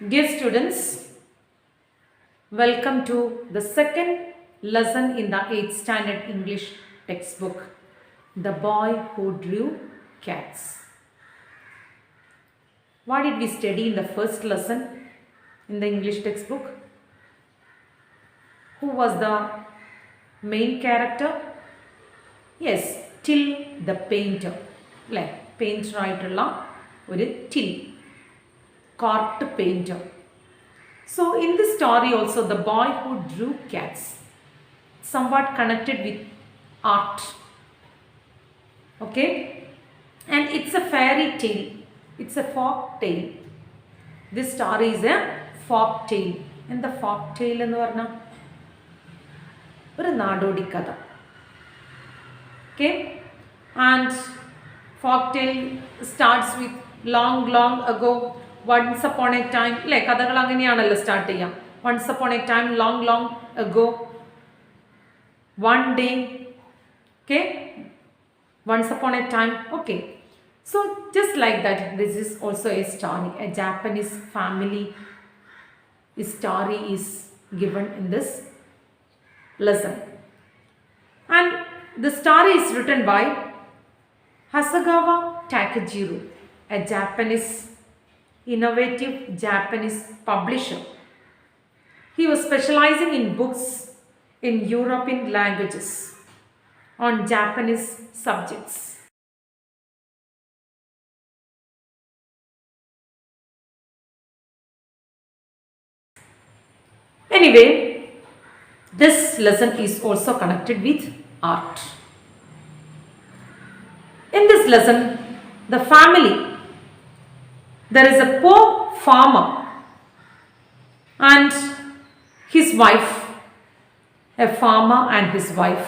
Dear students, welcome to the second lesson in the 8th standard English textbook, The Boy Who Drew Cats. What did we study in the first lesson in the English textbook? Who was the main character? Yes, Till the painter. Painter ആയിട്ടുള്ള ഒരു Till. Cart painter. So in this story also the boy who drew cats, somewhat connected with art. Okay, and it's a fairy tale, it's a folk tale. This story is a folk tale. And the folk tale എന്ന് പറഞ്ഞാൽ ഒരു നാടോടി കഥ. Okay, and folk tale starts with long ago. Once upon a time, കഥകൾ അങ്ങനെയാണല്ലോ start ചെയ്യാം. Once upon a time, long ago, one day. Okay, once upon a time. Okay, so just like that, this is also a story, a Japanese family story is given in this lesson, and the story is written by Hasegawa Takejiro, a innovative Japanese publisher. He was specializing in books in European languages on Japanese subjects. Anyway, this lesson is also connected with art. In this lesson, the family, there is a poor farmer and his wife, a farmer and his wife.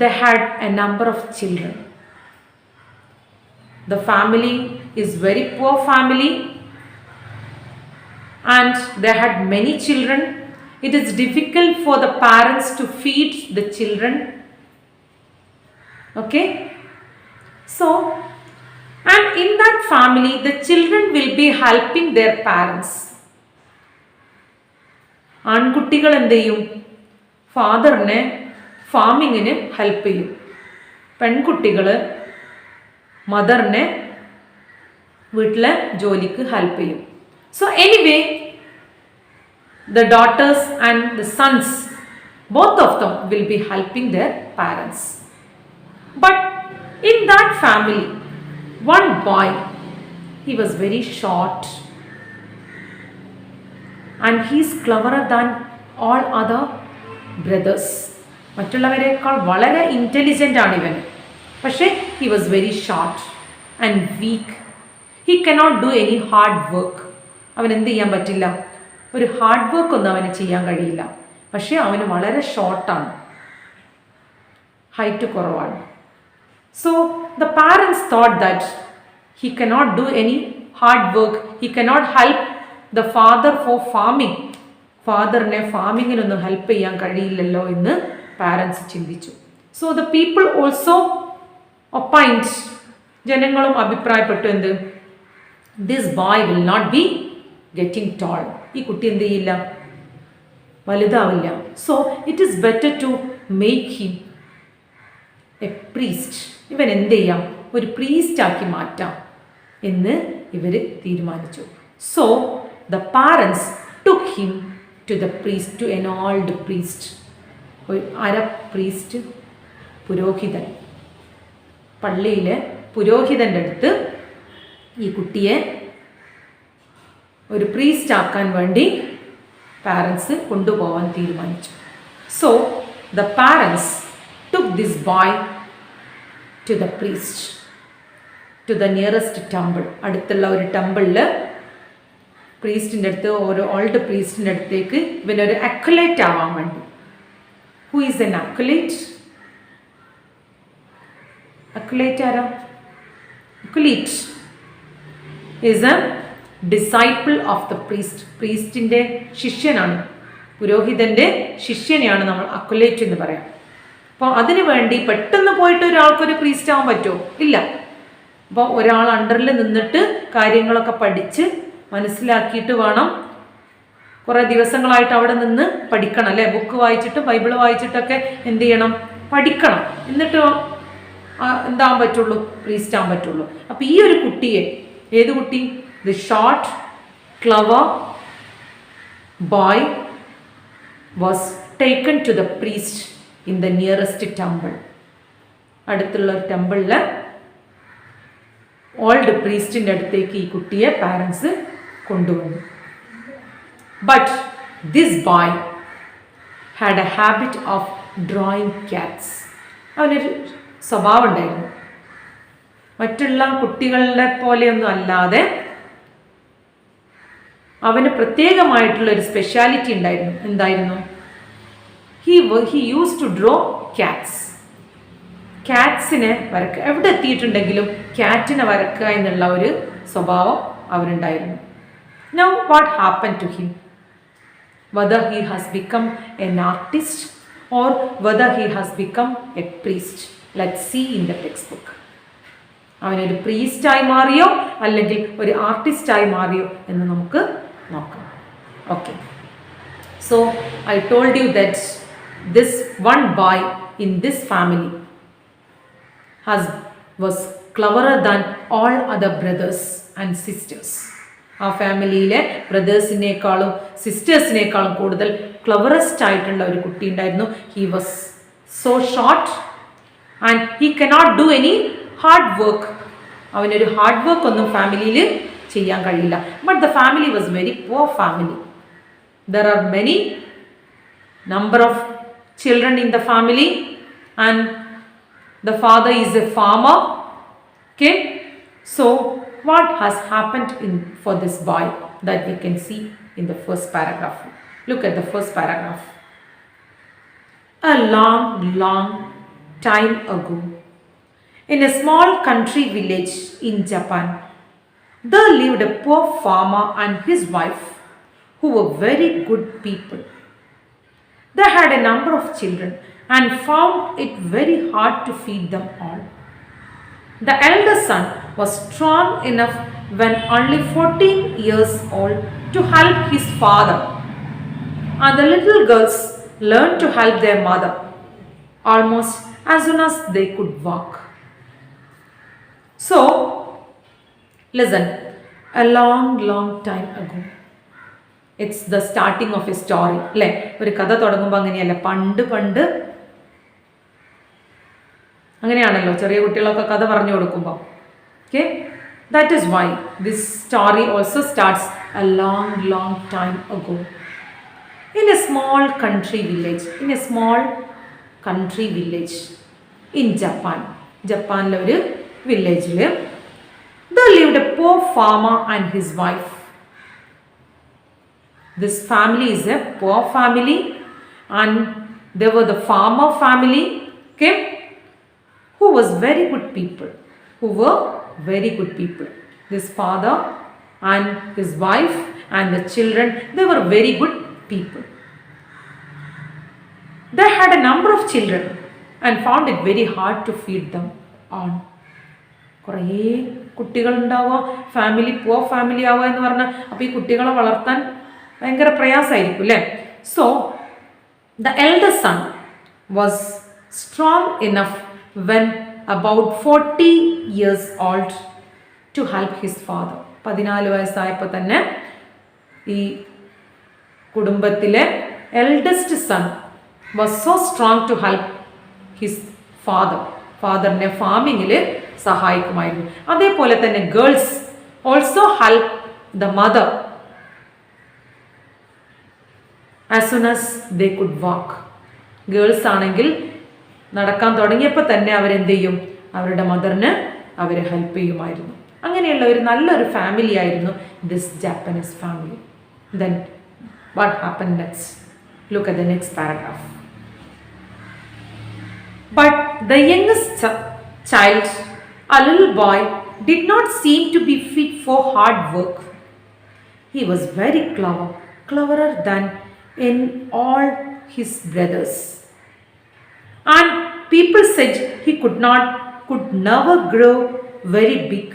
They had a number of children. The family is very poor family and they had many children. It is difficult for the parents to feed the children. Okay, so and in that family, the children will be helping their parents. ആൺകുട്ടികൾ എന്ത് ചെയ്യും? ഫാദറിനെ ഫാമിങ്ങിന് help ചെയ്യും. പെൺകുട്ടികൾ മദറിനെ വീട്ടിലെ ജോലിക്ക് help ചെയ്യും. So anyway, the daughters and the sons, both of them will be helping their parents. But in that family, one boy, he was very short and he is cleverer than all other brothers. മറ്റുള്ളവരെക്കാൾ വളരെ intelligent ആണ് ഇവൻ. പക്ഷേ he was very short and weak. He cannot do any hard work. അവൻ എന്ത് ചെയ്യാൻ പറ്റില്ല? ഒരു ഹാർഡ് വർക്ക് ഒന്നും അവന് ചെയ്യാൻ കഴിയില്ല. പക്ഷേ അവന് വളരെ ഷോർട്ടാണ്, ഹൈറ്റ് കുറവാണ്. So the parents thought that he cannot do any hard work. He cannot help the father for farming. ഫാദറിനെ ഫാമിങ്ങിനൊന്നും ഹെൽപ്പ് ചെയ്യാൻ കഴിയില്ലല്ലോ എന്ന് പാരൻസ് ചിന്തിച്ചു. So the people also opined, ജനങ്ങളും അഭിപ്രായപ്പെട്ടു എന്ത്? This boy will not be getting tall. ഈ കുട്ടി എന്ത് ചെയ്യില്ല? വലുതാവില്ല. So it is better to make him a priest. ഇവൻ എന്ത് ചെയ്യാം? ഒരു പ്രീസ്റ്റാക്കി മാറ്റാം എന്ന് ഇവർ തീരുമാനിച്ചു. So the parents took him to the priest, to an old priest. ഒരു പ്രീസ്റ്റ്, പുരോഹിതൻ, പള്ളിയിലെ പുരോഹിതൻ്റെ അടുത്ത് ഈ കുട്ടിയെ ഒരു പ്രീസ്റ്റ് ആക്കാൻ വേണ്ടി പാരൻസ് കൊണ്ടുപോകാൻ തീരുമാനിച്ചു. So the parents took this boy to the priest, to the nearest temple. അടുത്തുള്ള ഒരു ടെമ്പിളിൽ പ്രീസ്റ്റിൻ്റെ അടുത്ത്, ഒരു ഓൾഡ് പ്രീസ്റ്റിൻ്റെ അടുത്തേക്ക് ഇവനൊരു അക്വലേറ്റ് ആവാൻ വേണ്ടി. Who is an acolyte? Acolyte ആരാ? Acolyte is a disciple of the priest. പ്രീസ്റ്റിൻ്റെ ശിഷ്യനാണ്, പുരോഹിതൻ്റെ ശിഷ്യനെയാണ് നമ്മൾ അക്വലേറ്റ് എന്ന് പറയാം. അപ്പോൾ അതിനു വേണ്ടി പെട്ടെന്ന് പോയിട്ട് ഒരാൾക്കൊരു പ്രീസ്റ്റ് ആവാൻ പറ്റുമോ? ഇല്ല. അപ്പോൾ ഒരാൾ അണ്ടറിൽ നിന്നിട്ട് കാര്യങ്ങളൊക്കെ പഠിച്ച് മനസ്സിലാക്കിയിട്ട് വേണം. കുറേ ദിവസങ്ങളായിട്ട് അവിടെ നിന്ന് പഠിക്കണം അല്ലേ, ബുക്ക് വായിച്ചിട്ട് ബൈബിള് വായിച്ചിട്ടൊക്കെ എന്ത് ചെയ്യണം, പഠിക്കണം. എന്നിട്ട് എന്താകാൻ പറ്റുള്ളൂ, പ്രീസ്റ്റ് ആകാൻ പറ്റുള്ളൂ. അപ്പം ഈ ഒരു കുട്ടിയെ, ഏത് കുട്ടി, the short clever boy was taken to the priest in the nearest temple. അടുത്തുള്ള ടെമ്പിളിൽ ഓൾഡ് പ്രീസ്റ്റിൻ്റെ അടുത്തേക്ക് ഈ കുട്ടിയെ പാരൻസ് കൊണ്ടുവന്നു. But this boy had a habit of drawing cats. അവനൊരു സ്വഭാവം ഉണ്ടായിരുന്നു, മറ്റുള്ള കുട്ടികളുടെ പോലെയൊന്നും അല്ലാതെ അവന് പ്രത്യേകമായിട്ടുള്ള ഒരു സ്പെഷ്യാലിറ്റി ഉണ്ടായിരുന്നു. എന്തായിരുന്നു? He use to draw cats. ക്യാറ്റ്സിനെ വരക്കുക, എവിടെ എത്തിയിട്ടുണ്ടെങ്കിലും ക്യാറ്റിനെ വരക്കുക എന്നുള്ള ഒരു സ്വഭാവം അവനുണ്ടായിരുന്നു. Now what happen to him? Whether he has become an artist or whether he has become a priest, let's see in the text book. അവനൊരു പ്രീസ്റ്റായി മാറിയോ അല്ലെങ്കിൽ ഒരു ആർട്ടിസ്റ്റായി മാറിയോ എന്ന് നമുക്ക് നോക്കാം. Okay, so I told you that this one boy in this family was cleverer than all other brothers and sisters. ആ ഫാമിലിയിലെ ബ്രദേഴ്സിനേക്കാളും സിസ്റ്റേഴ്സിനേക്കാളും കൂടുതൽ ക്ലവറസ്റ്റ് ആയിട്ടുള്ള ഒരു കുട്ടി ഉണ്ടായിരുന്നു. He was so short and he cannot do any hard work. അവനൊരു hard work ഒന്നും ഫാമിലിയിൽ ചെയ്യാൻ കഴിയില്ല. But the family was very poor family. There are many number of children in the family and the father is a farmer. Okay, so what has happened for this boy that we can see in the first paragraph? Look at the first paragraph. A long time ago, in a small country village in Japan, there lived a poor farmer and his wife who were very good people. They had a number of children and found it very hard to feed them all. The elder son was strong enough when only 14 years old to help his father, and the little girls learned to help their mother almost as soon as they could walk. So, listen, a long time ago. It's the starting of a story. അല്ലേ, ഒരു കഥ തുടങ്ങുമ്പോൾ അങ്ങനെയല്ല, പണ്ട് അങ്ങനെയാണല്ലോ ചെറിയ കുട്ടികളൊക്കെ കഥ പറഞ്ഞു കൊടുക്കുമ്പോൾ. Okay, that is why this story also starts A long time ago in A small country village in ജപ്പാനിലെ ഒരു വില്ലേജിൽ there lived a poor farmer and his wife. This family is a poor family and they were the farmer family. Okay, who were very good people. This father and his wife and the children, they were very good people. They had a number of children and found it very hard to feed them all. കുറേ കുട്ടികളുണ്ടാവുക, poor family ആവുക എന്ന് പറഞ്ഞാൽ അപ്പോൾ ഈ കുട്ടികളെ വളർത്താൻ ഭയങ്കര പ്രയാസമായിരിക്കും അല്ലേ. So the elder son was strong enough when about 40 years old to help his father. 14 വയസ്സായപ്പോൾ തന്നെ ഈ കുടുംബത്തിലെ eldest son was so strong to help his ഫാദറിനെ ഫാമിങ്ങിൽ സഹായിക്കുമായിരുന്നു. അതേപോലെ തന്നെ girls also help the mother as soon as they could walk. Girls ആണെങ്കിൽ നടക്കാൻ തുടങ്ങിയപ്പോൾ തന്നെ അവരെന്ത് ചെയ്യും, അവരുടെ മദറിന് അവരെ ഹെൽപ്പ് ചെയ്യുമായിരുന്നു. അങ്ങനെയുള്ള ഒരു നല്ലൊരു ഫാമിലി ആയിരുന്നു this Japanese family. Then what happen next? Look at the next paragraph. But the youngest child, a little boy, did not seem to be fit for hard work. He was very cleverer than in all his brothers. And people said he could never grow very big.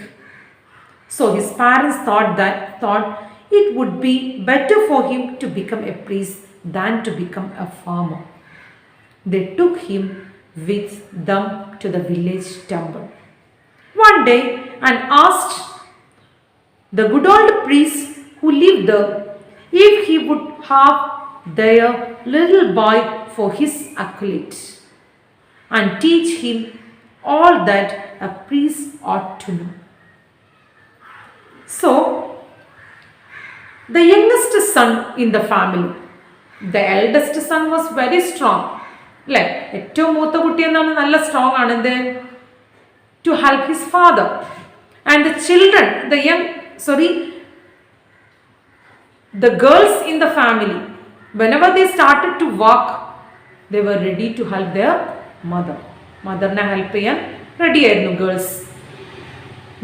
So his parents thought it would be better for him to become a priest than to become a farmer. They took him with them to the village temple one day and asked the good old priest who lived there if he would have their little boy for his acolyte and teach him all that a priest ought to know. So, the youngest son in the family, the eldest son was very strong. Like, ഏറ്റവും മൂത്ത കുട്ടി എന്നാണ് നല്ല strong ആണ് എന്ത് to help his father. And the children, the girls in the family, whenever they started to walk, they were ready to help their mother. Mother-നെ help ചെയ്യാൻ ready ആയിരുന്നു girls.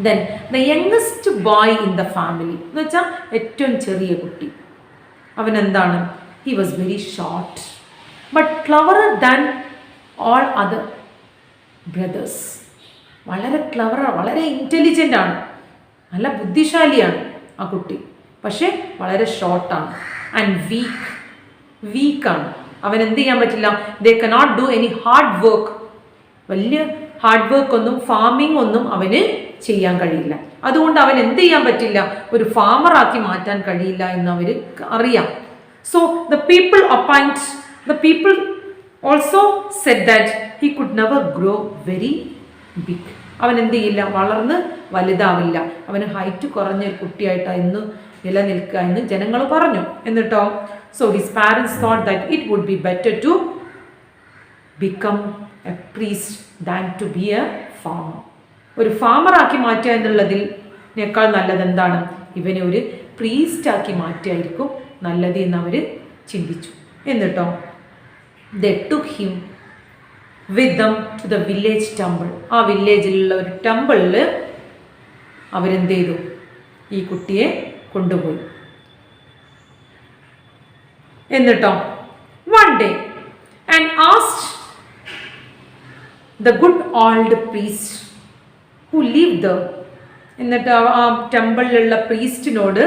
Then the youngest boy in the family, എന്ന് വെച്ചാൽ ഏറ്റവും ചെറിയ കുട്ടി, അവൻ എന്താണ്? He was very short, but cleverer than all other brothers. വളരെ ക്ലവർ, വളരെ ഇൻ്റലിജൻ്റ് ആണ്, നല്ല ബുദ്ധിശാലിയാണ് ആ കുട്ടി. പക്ഷേ വളരെ ഷോർട്ടാണ് ആൻഡ് വീക്കാണ്. അവൻ എന്ത് ചെയ്യാൻ പറ്റില്ല? They cannot do any hard work. വലിയ ഹാർഡ് വർക്ക് ഒന്നും ഫാമിംഗ് ഒന്നും അവന് ചെയ്യാൻ കഴിയില്ല. അതുകൊണ്ട് അവൻ എന്ത് ചെയ്യാൻ പറ്റില്ല? ഒരു ഫാമറാക്കി മാറ്റാൻ കഴിയില്ല എന്ന് അവർ അറിയാം. So the people also said that he could never grow very big. അവൻ എന്ത് ചെയ്യില്ല? വളർന്ന് വലുതാവില്ല. അവന് ഹൈറ്റ് കുറഞ്ഞ ഒരു കുട്ടിയായിട്ടാണ് ഇന്ന് നിലനിൽക്കുക എന്ന് ജനങ്ങൾ പറഞ്ഞു. എന്നിട്ടോ so his parents thought that it would be better to become a priest than to be a farmer. ഒരു ഫാമറാക്കി മാറ്റുക എന്നുള്ളതിനേക്കാൾ നല്ലത് എന്താണ്? ഇവനെ ഒരു പ്രീസ്റ്റാക്കി മാറ്റിയായിരിക്കും നല്ലത് എന്ന് അവർ ചിന്തിച്ചു. എന്നിട്ടോ they took him with them to the village temple. ആ വില്ലേജിലുള്ള ഒരു ടെമ്പിളിൽ അവരെന്ത് ചെയ്തു? ഈ കുട്ടിയെ കൊണ്ടുപോയി. എന്നിട്ടോ one day and asked the good old priest who lived there. എന്നിട്ട് ആ ടെമ്പിളിലുള്ള പ്രീസ്റ്റിനോട്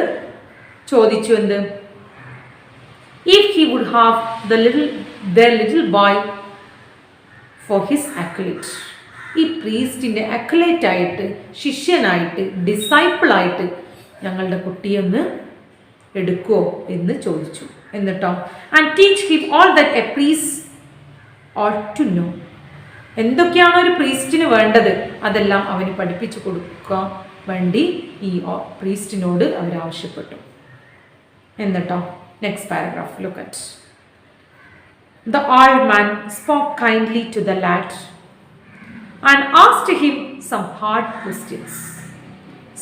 ചോദിച്ചു എന്ത്? if he would have their little boy for his acolyte. ഈ പ്രീസ്റ്റിൻ്റെ അക്കലേറ്റ് ആയിട്ട്, ശിഷ്യനായിട്ട്, ഡിസൈപ്പിളായിട്ട് ഞങ്ങളുടെ കുട്ടിയെ ഒന്ന് എടുക്കുമോ എന്ന് ചോദിച്ചു. എന്നിട്ടോ and teach him all that A priest ought to know. എന്തൊക്കെയാണോ ഒരു പ്രീസ്റ്റിന് വേണ്ടത് അതെല്ലാം അവന് പഠിപ്പിച്ചു കൊടുക്കാൻ വേണ്ടി ഈ പ്രീസ്റ്റിനോട് അവർ ആവശ്യപ്പെട്ടു. എന്നിട്ടോ next paragraph look at. The old man spoke kindly to the lad and asked him some hard questions.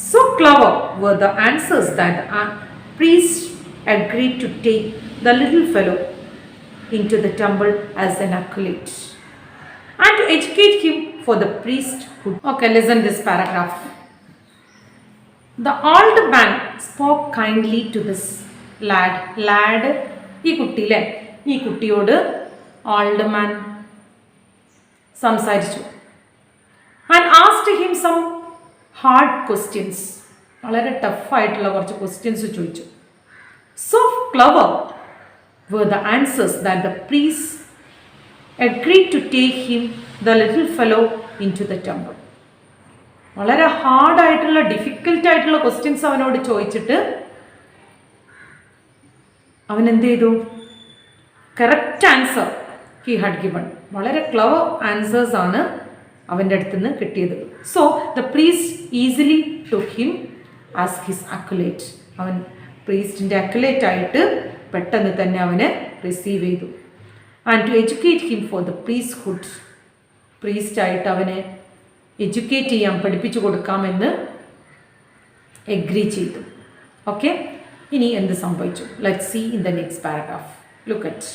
So clever were the answers that the priest agreed to take the little fellow into the temple as an acolyte and to educate him for the priesthood. Okay, listen this paragraph. The old man spoke kindly to this lad ഈ കുട്ടിയിലെ ഈ കുട്ടിയോട് old man സംസാരിച്ചു. And asked him some hard questions, വളരെ ടഫായിട്ടുള്ള കുറച്ച് questions ചോദിച്ചു. So clever were the answers that the priest agreed to take him, the little fellow, into the temple. വളരെ ഹാർഡായിട്ടുള്ള ഡിഫിക്കൽട്ടായിട്ടുള്ള questions അവനോട് ചോദിച്ചിട്ട് അവൻ എന്ത് ചെയ്തു? Correct answer he had given. വളരെ ക്ലവർ ആൻസേഴ്സ് ആണ് അവൻ്റെ അടുത്ത് നിന്ന് കിട്ടിയത്. So the priest easily took him as his acolyte. അവൻ പ്രീസ്റ്റിൻ്റെ അക്കുലേറ്റ് ആയിട്ട് പെട്ടെന്ന് തന്നെ അവനെ റിസീവ് ചെയ്തു. And to educate him for the priesthood, പ്രീസ്റ്റായിട്ട് അവനെ എഡ്യൂക്കേറ്റ് ചെയ്യാൻ, പഠിപ്പിച്ചു കൊടുക്കാമെന്ന് എഗ്രി ചെയ്തു. ഓക്കെ, ഇനി എന്ത് സംഭവിച്ചു? Let's see in the next paragraph. Look at.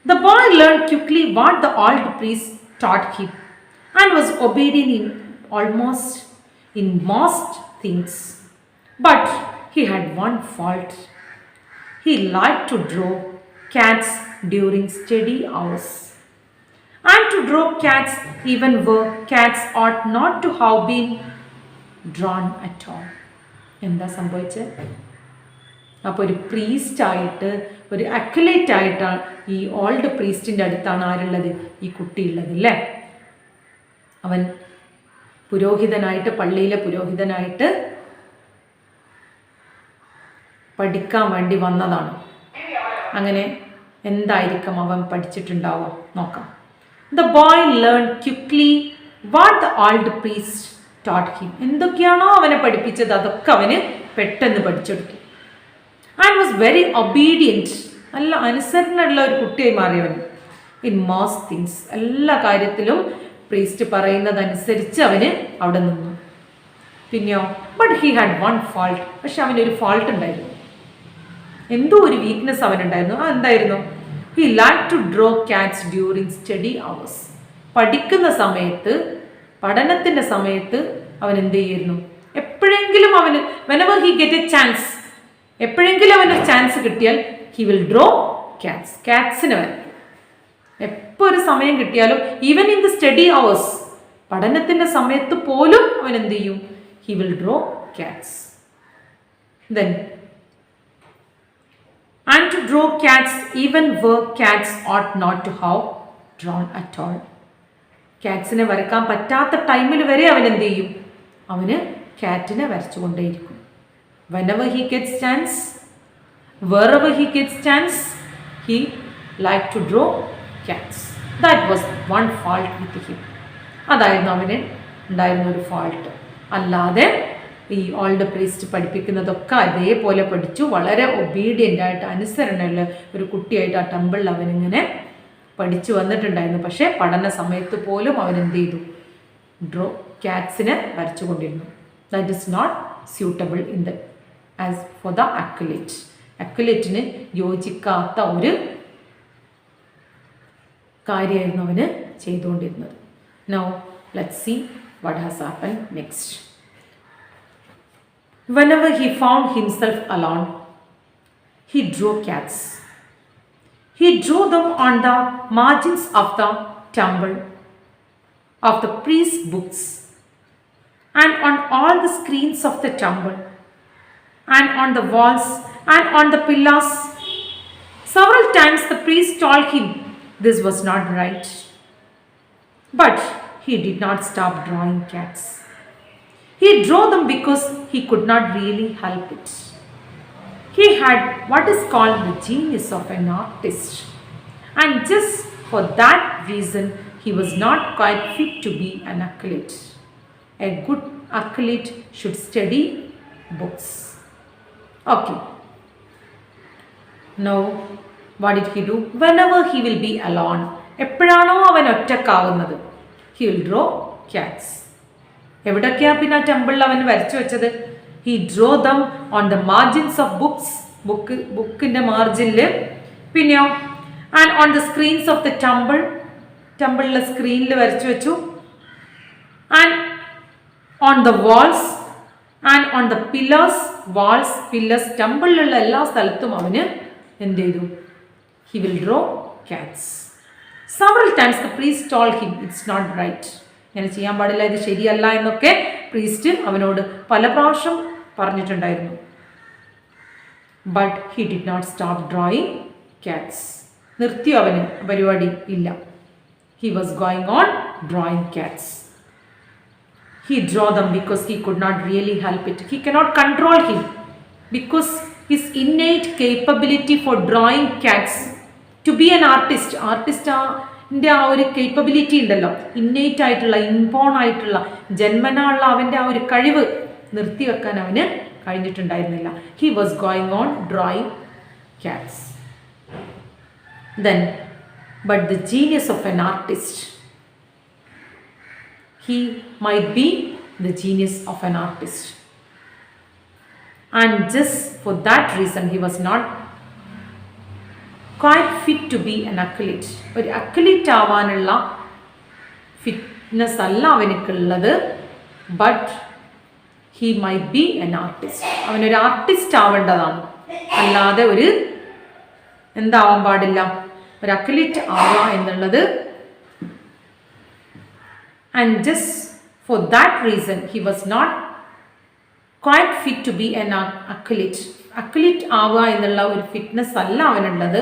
The boy learned quickly what the old priest taught him and was obedient in most things. But he had one fault. He liked to draw cats during study hours, and to draw cats even where cats ought not to have been drawn at all. എന്താ സംഭവിച്ചത്? അപ്പോൾ ഒരു പ്രീസ്റ്റായിട്ട്, ഒരു അക്യുലേറ്റ് ആയിട്ടാണ് ഈ old പ്രീസ്റ്റിൻ്റെ അടുത്താണ് ആരുള്ളത്? ഈ കുട്ടിയുള്ളത് അല്ലേ? അവൻ പുരോഹിതനായിട്ട്, പള്ളിയിലെ പുരോഹിതനായിട്ട് പഠിക്കാൻ വേണ്ടി വന്നതാണ്. അങ്ങനെ എന്തായിരിക്കും അവൻ പഠിച്ചിട്ടുണ്ടാവുക നോക്കാം. The boy learn quickly what the old priest taught him. എന്തൊക്കെയാണോ അവനെ പഠിപ്പിച്ചത് അതൊക്കെ അവന് പെട്ടെന്ന് പഠിച്ചെടുത്തു. And was very obedient. നല്ല അനുസരണയുള്ള ഒരു കുട്ടിയായി മാറിയവൻ. ഇൻ മോസ്റ്റ് തിങ്സ്, എല്ലാ കാര്യത്തിലും പ്രീസ്റ്റ് പറയുന്നതനുസരിച്ച് അവന് അവിടെ നിന്നു. പിന്നെയോ, but he had one fault. പക്ഷെ അവനൊരു ഫാൾട്ട് ഉണ്ടായിരുന്നു. എന്തോ ഒരു വീക്ക്നെസ് അവനുണ്ടായിരുന്നു. എന്തായിരുന്നു? He like to draw cats during study hours. പഠിക്കുന്ന സമയത്ത്, പഠനത്തിൻ്റെ സമയത്ത് അവൻ എന്ത് ചെയ്യുന്നു? എപ്പോഴെങ്കിലും അവന് whenever he get a chance, എപ്പോഴെങ്കിലും അവനൊരു ചാൻസ് കിട്ടിയാൽ ഹി വിൽ ഡ്രോ ക്യാറ്റ്സ്. ക്യാറ്റ്സിന് വരയ്ക്കും. എപ്പോൾ ഒരു സമയം കിട്ടിയാലും, even in the study hours, പഠനത്തിൻ്റെ സമയത്ത് പോലും അവൻ എന്ത് ചെയ്യും? He will draw cats. Then and to draw cats even where cats ought not to have drawn at all. ക്യാറ്റ്സിനെ വരക്കാൻ പറ്റാത്ത ടൈമിൽ വരെ അവൻ എന്ത് ചെയ്യും? അവന് ക്യാറ്റിനെ വരച്ചുകൊണ്ടേയിരിക്കും. whenever he gets chance, wherever he gets chance, he like to draw cats. That was one fault with him. അതായിരുന്നു അവന് ഉണ്ടായിരുന്ന ഒരു ഫാൾട്ട്. അല്ലാതെ ഈ ഓൾഡ് പ്രീസ്റ്റ് പഠിപ്പിക്കുന്നതൊക്കെ അതേപോലെ പഠിച്ചു. വളരെ ഒബീഡിയൻ്റ് ആയിട്ട്, അനുസരണയുള്ള ഒരു കുട്ടിയായിട്ട് ആ ടെമ്പിളിൽ അവനിങ്ങനെ പഠിച്ചു വന്നിട്ടുണ്ടായിരുന്നു. പക്ഷേ പഠന സമയത്ത് പോലും അവൻ എന്ത് ചെയ്തു? ഡ്രോ ക്യാറ്റ്സിനെ വരച്ചുകൊണ്ടിരുന്നു. That is not suitable in the as for the acolyte. അക്യുലേറ്റിന് യോജിക്കാത്ത ഒരു കാര്യമായിരുന്നു അവന് ചെയ്തുകൊണ്ടിരുന്നത്. Now let's see what has happen next. Whenever he found himself alone, he drew cats. He drew them on the margins of the temple, of the priest's books, and on all the screens of the temple, and on the walls, and on the pillars. Several times the priest told him this was not right, but he did not stop drawing cats. He drew them because he could not really help it. He had what is called the genius of an artist, and just for that reason he was not quite fit to be an athlete. A good athlete should study books. Okay. Now, what did he do? Whenever he will be alone, എപ്പോഴാണോ അവൻ ഒറ്റക്കാവുന്നത്, he will draw cats. എവിടൊക്കെയാ പിന്നെ ആ ടെമ്പിളിൽ അവൻ വരച്ചു വെച്ചത്? He draw them on the margins of books, ബുക്കിൻ്റെ മാർജിനിൽ. പിന്നെയോ, and on the screens of the temple, ടെമ്പിളിലെ സ്ക്രീനിൽ വരച്ചു വെച്ചു. And on the walls, and on the pillars. Walls, pillars, ടെമ്പിളിലുള്ള എല്ലാ സ്ഥലത്തും അവന് എന്ത് ചെയ്തു? He will draw cats. Several times the priest told him it's not right. ഇങ്ങനെ ചെയ്യാൻ പാടില്ല, ഇത് ശരിയല്ല എന്നൊക്കെ പ്രീസ്റ്റ് അവനോട് പല പ്രാവശ്യം പറഞ്ഞിട്ടുണ്ടായിരുന്നു. But he did not stop drawing cats. നിർത്തിയോ അവന് പരിപാടി? ഇല്ല. He was going on drawing cats. He draw them because he could not really help it. He cannot control him because his innate capability for drawing cats. To be an artist, ആർട്ടിസ്റ്റിൻ്റെ ആ ഒരു capability ഉണ്ടല്ലോ, innate ആയിട്ടുള്ള, inborn ആയിട്ടുള്ള, ജന്മനായുള്ള അവൻ്റെ ആ ഒരു കഴിവ് നിർത്തിവെക്കാൻ അവന് കഴിഞ്ഞിട്ടുണ്ടായിരുന്നില്ല. He was going on drawing cats. Then but the genius of an artist, he might be the genius of an artist, and just for that reason he was not quite fit to be an athlete. ഒരു athlete ആവാനുള്ള fitness അല്ല അവനക്കുള്ളത്. But he might be an artist. അവനൊരു artist ആവേണ്ടതാണ്, അല്ലാതെ ഒരു എന്താവാൻ പാടില്ല, ഒരു അത്ലറ്റ് ആവുക എന്നുള്ളത്. And just for that reason he was not quite fit to be an athlete. Athlete ആവുക എന്നുള്ള ഒരു ഫിറ്റ്നസ് അല്ല അവനുള്ളത്,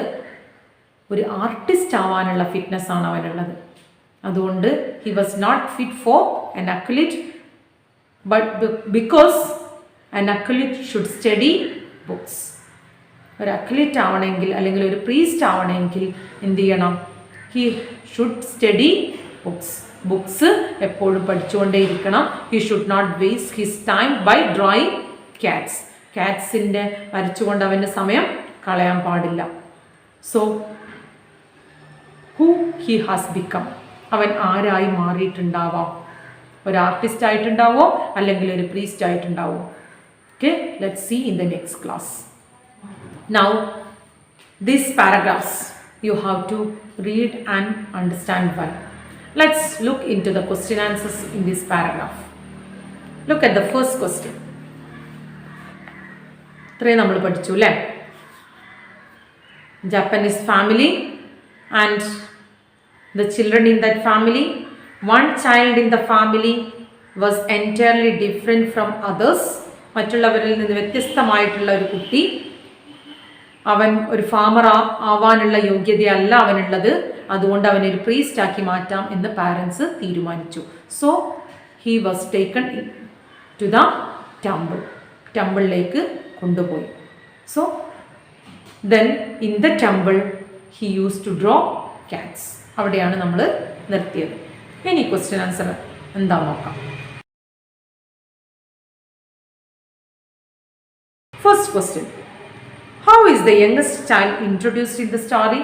ഒരു ആർട്ടിസ്റ്റ് ആവാനുള്ള ഫിറ്റ്നസ് ആണ് അവനുള്ളത്. അതുകൊണ്ട് he was not fit for an athlete, but because an athlete should study books. ഒരു അത്ലറ്റ് ആവണമെങ്കിൽ അല്ലെങ്കിൽ ഒരു പ്രീസ്റ്റ് ആവണമെങ്കിൽ എന്ത് ചെയ്യണം? ഹി ഷുഡ് സ്റ്റഡി ബുക്സ് എപ്പോഴും പഠിച്ചുകൊണ്ടേയിരിക്കണം. He should not waste his time by drawing കാറ്റ്സിൻ്റെ വരച്ചുകൊണ്ട് അവൻ്റെ സമയം കളയാൻ പാടില്ല. So who he has become, അവൻ ആരായി മാറിയിട്ടുണ്ടാവാം? ഒരു ആർട്ടിസ്റ്റ് ആയിട്ടുണ്ടാവോ അല്ലെങ്കിൽ ഒരു പ്രീസ്റ്റ് ആയിട്ടുണ്ടാവോ? Okay, let's see in the next class. Now these paragraphs you have to read and understand well. Let's look into the question answers in this paragraph. Look at the first question. ഇത്രയും നമ്മൾ പഠിച്ചു അല്ലേ? Japanese family and the children in that family. One child in the family was entirely different from others. മറ്റുള്ളവരിൽ നിന്ന് വ്യത്യസ്തമായിട്ടുള്ള ഒരു കുട്ടി, അവൻ ഒരു ഫാമർ ആവാനുള്ള യോഗ്യതയല്ല അവനുള്ളത്, അതുകൊണ്ട് അവനൊരു പ്രീസ്റ്റ് ആക്കി മാറ്റാം എന്ന് പാരൻസ് തീരുമാനിച്ചു. So he was taken to the ടെമ്പിളിലേക്ക് കൊണ്ടുപോയി. So then in the temple he use to draw cats. അവിടെയാണ് നമ്മൾ നിർത്തിയത്. ഇനി ക്വസ്റ്റ്യൻ ആൻസർ എന്താ നോക്കാം. First question, how is the youngest child introduced in the story?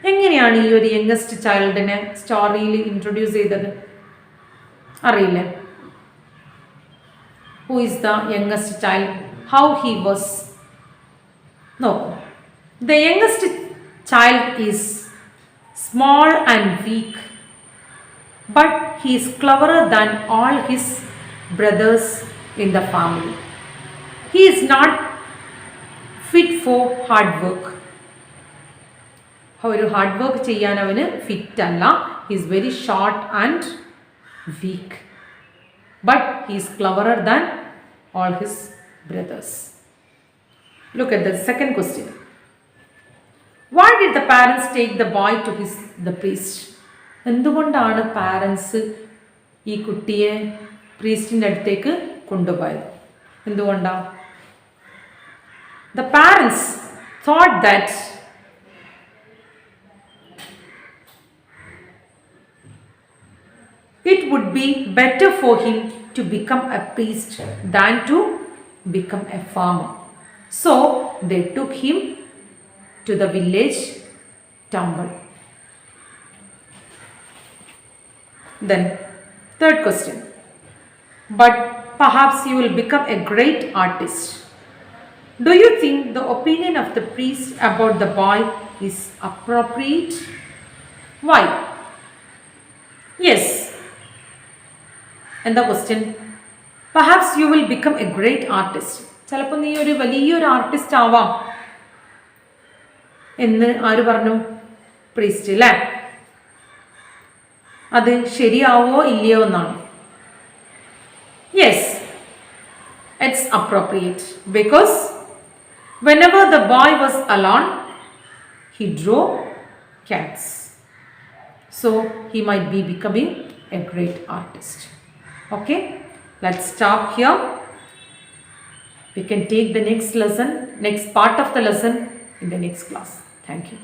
എങ്ങനെയാണ് ഈ ഒരു യംഗസ്റ്റ് ചൈൽഡിനെ സ്റ്റോറിയിൽ ഇൻട്രൊഡ്യൂസ് ചെയ്തത്? അറിയില്ലേ? Who is the youngest child? How he was? നോക്കൂ, the youngest child is small and weak, but he is cleverer than all his brothers in the family. He is not fit for hard work. ഒരു hard work ചെയ്യാൻ അവന് fit അല്ല. He is very short and weak, but he is cleverer than all his brothers. Look at the second question. Why did the parents take the boy to the priest? എന്തുകൊണ്ടാണ് parents ഈ കുട്ടിയെ പ്രീസ്റ്റിൻ്റെ അടുത്തേക്ക് കൊണ്ടുപോയത്? എന്തുകൊണ്ടാണ്? The parents thought that it would be better for him to become a priest than to become a farmer. So they took him to the village temple. Then third question. But perhaps you will become a great artist. Do you think the opinion of the priest about the boy is appropriate? Why? Yes. And the question, perhaps you will become a great artist. ചിലപ്പോൾ നീ ഒരു വലിയൊരു artist ആവാം എന്ന് ആര് പറഞ്ഞു? Priest അല്ലേ? അത് ശരിയാവോ ഇല്ലയോ എന്നാണ്. Yes, it's appropriate because whenever the boy was alone, he drew cats. So he might be becoming a great artist. Okay, let's stop here. We can take the next lesson, next part of the lesson in the next class. Thank you.